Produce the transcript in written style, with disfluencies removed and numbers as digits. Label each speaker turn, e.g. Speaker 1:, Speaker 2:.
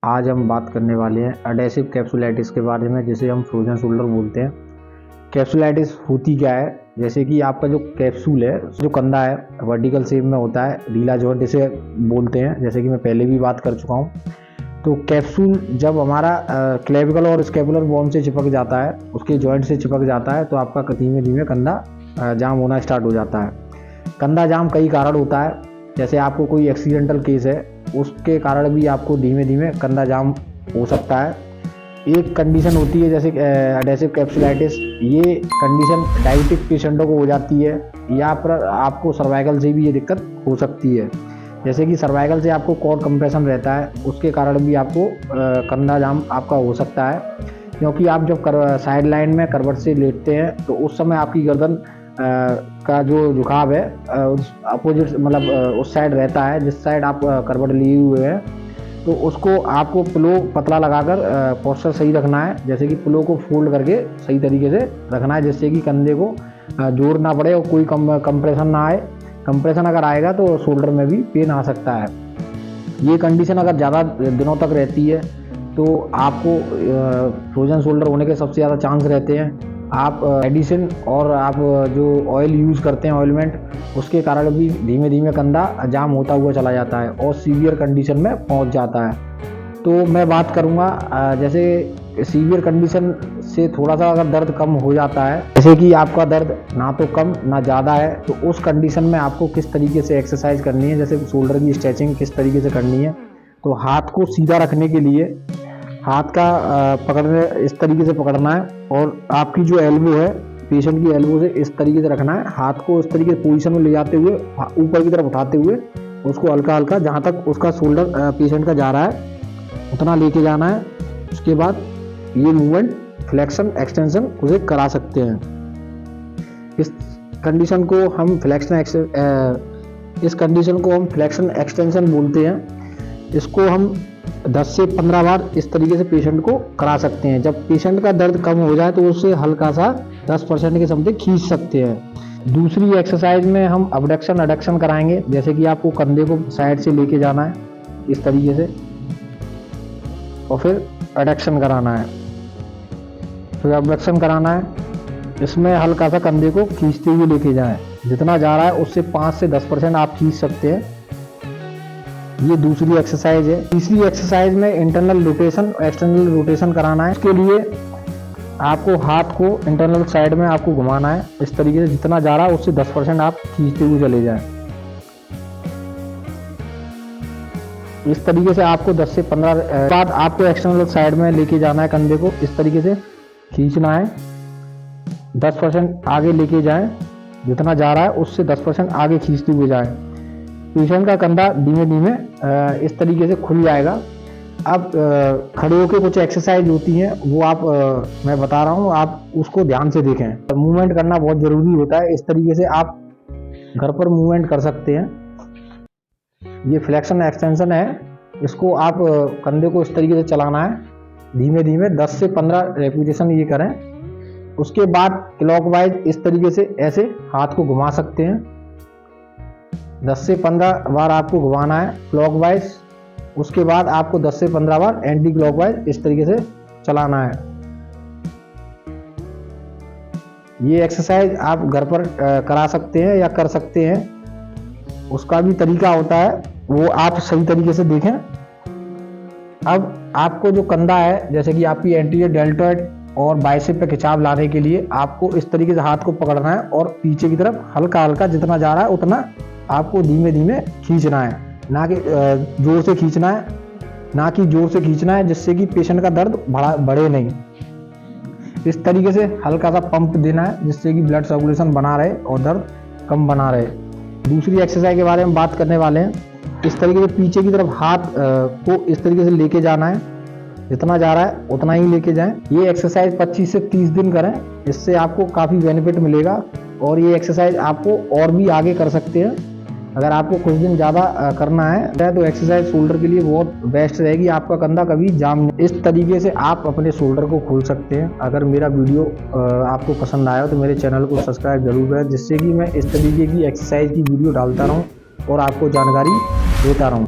Speaker 1: आज हम बात करने वाले हैं एडेसिव कैप्सुलाइटिस के बारे में, जिसे हम फ्रोजन शोल्डर बोलते हैं। कैप्सुलाइटिस होती क्या है? जैसे कि आपका जो कैप्सूल है, जो कंधा है, वर्टिकल शेप में होता है, ढीला जॉइंट इसे बोलते हैं, जैसे कि मैं पहले भी बात कर चुका हूँ। तो कैप्सूल जब हमारा क्लेविकल और स्कैपुलर बोन से चिपक जाता है, उसके जॉइंट से चिपक जाता है, तो आपका धीमे धीमे कंधा जाम होना स्टार्ट हो जाता है। कंधा जाम कई कारण होता है, जैसे आपको कोई एक्सीडेंटल केस है, उसके कारण भी आपको धीमे धीमे कंधा जाम हो सकता है। एक कंडीशन होती है जैसे एडेसिव कैप्सुलाइटिस। ये कंडीशन डायबिटिक पेशेंटों को हो जाती है, या फिर आपको सर्वाइकल से भी ये दिक्कत हो सकती है। जैसे कि सर्वाइकल से आपको कॉर्ड कंप्रेशन रहता है, उसके कारण भी आपको कंधा जाम आपका हो सकता है, क्योंकि आप जब साइड लाइन में करवट से लेटते हैं तो उस समय आपकी गर्दन का जो झुकाव है उस अपोजिट मतलब उस साइड रहता है, जिस साइड आप करवट लिए हुए हैं। तो उसको आपको पिलो पतला लगाकर पोस्चर सही रखना है, जैसे कि पिलो को फोल्ड करके सही तरीके से रखना है, जिससे कि कंधे को जोर ना पड़े और कोई कंप्रेशन ना आए। कंप्रेशन अगर आएगा तो शोल्डर में भी पेन आ सकता है। ये कंडीशन अगर ज़्यादा दिनों तक रहती है तो आपको फ्रोजन शोल्डर होने के सबसे ज़्यादा चांस रहते हैं। आप मेडिसिन और आप जो ऑयल यूज़ करते हैं, ऑयलमेंट, उसके कारण भी धीमे धीमे कंधा जाम होता हुआ चला जाता है और सीवियर कंडीशन में पहुंच जाता है। तो मैं बात करूंगा जैसे सीवियर कंडीशन से थोड़ा सा अगर दर्द कम हो जाता है, जैसे कि आपका दर्द ना तो कम ना ज़्यादा है, तो उस कंडीशन में आपको किस तरीके से एक्सरसाइज करनी है, जैसे शोल्डर की स्ट्रेचिंग किस तरीके से करनी है। तो हाथ को सीधा रखने के लिए हाथ का पकड़ने इस तरीके से पकड़ना है, और आपकी जो एल्बो है, पेशेंट की एल्बो से इस तरीके से रखना है। हाथ को इस तरीके से पोजीशन में ले जाते हुए ऊपर की तरफ उठाते हुए उसको हल्का हल्का जहाँ तक उसका शोल्डर पेशेंट का जा रहा है उतना लेके जाना है। उसके बाद ये मूवमेंट फ्लेक्शन एक्सटेंशन उसे करा सकते हैं। इस कंडीशन को हम फ्लेक्शन एक्सटेंशन बोलते हैं। इसको हम 10 से 15 बार इस तरीके से पेशेंट को करा सकते हैं। जब पेशेंट का दर्द कम हो जाए तो उससे हल्का सा 10% के समथिंग खींच सकते हैं। दूसरी एक्सरसाइज में हम अबडक्शन एडक्शन कराएंगे, जैसे कि आपको कंधे को साइड से लेके जाना है इस तरीके से, और फिर एडक्शन कराना है, फिर अबडक्शन कराना है। इसमें हल्का सा कंधे को खींचते हुए लेके जाएं, जितना जा रहा है उससे 5 से 10% आप खींच सकते हैं। ये दूसरी एक्सरसाइज है। तीसरी एक्सरसाइज में इंटरनल रोटेशन एक्सटर्नल रोटेशन कराना है। इसके लिए आपको हाथ को इंटरनल साइड में आपको घुमाना है इस तरीके से, जितना जा रहा है उससे 10% आप खींचते हुए चले जाएं। इस तरीके से आपको 10 से 15 बाद आपको एक्सटर्नल साइड में लेके जाना है, कंधे को इस तरीके से खींचना है, 10% आगे लेके जाएं, जितना जा रहा है उससे 10% आगे खींचते हुए जाएं। पेशेंट का कंधा धीमे धीमे इस तरीके से खुल जाएगा। अब खड़े होकर कुछ एक्सरसाइज होती हैं, वो मैं बता रहा हूँ, आप उसको ध्यान से देखें। मूवमेंट करना बहुत ज़रूरी होता है। इस तरीके से आप घर पर मूवमेंट कर सकते हैं। ये फ्लेक्शन एक्सटेंशन है, इसको आप कंधे को इस तरीके से चलाना है, धीमे धीमे 10 से 15 रेपिटेशन ये करें। उसके बाद क्लॉकवाइज इस तरीके से ऐसे हाथ को घुमा सकते हैं, 10 से 15 बार आपको घुमाना है क्लॉकवाइज। उसके बाद आपको 10 से 15 बार एंटी क्लॉकवाइज इस तरीके से चलाना है। ये एक्सरसाइज आप घर पर करा सकते हैं या कर सकते हैं। उसका भी तरीका होता है, वो आप सही तरीके से देखें। अब आपको जो कंधा है, जैसे कि आपकी एंटीरियर डेल्टॉइड और बाइसेप पे खिंचाव लाने के लिए आपको इस तरीके से हाथ को पकड़ना है और पीछे की तरफ हल्का हल्का जितना जा रहा है उतना आपको धीमे धीमे खींचना है, ना कि जोर से खींचना है, जिससे कि पेशेंट का दर्द बढ़े नहीं। इस तरीके से हल्का सा पंप देना है, जिससे कि ब्लड सर्कुलेशन बना रहे और दर्द कम बना रहे। दूसरी एक्सरसाइज के बारे में बात करने वाले हैं। इस तरीके से पीछे की तरफ हाथ को इस तरीके से लेके जाना है, जितना जा रहा है उतना ही लेके जाएं। ये एक्सरसाइज 25 से 30 दिन करें, इससे आपको काफ़ी बेनिफिट मिलेगा। और ये एक्सरसाइज आपको और भी आगे कर सकते हैं। अगर आपको कुछ दिन ज़्यादा करना है तो एक्सरसाइज शोल्डर के लिए बहुत बेस्ट रहेगी, आपका कंधा कभी जाम नहीं। इस तरीके से आप अपने शोल्डर को खोल सकते हैं। अगर मेरा वीडियो आपको पसंद आया तो मेरे चैनल को सब्सक्राइब जरूर करें, जिससे कि मैं इस तरीके की एक्सरसाइज की वीडियो डालता रहूँ और आपको जानकारी देता रहूँ।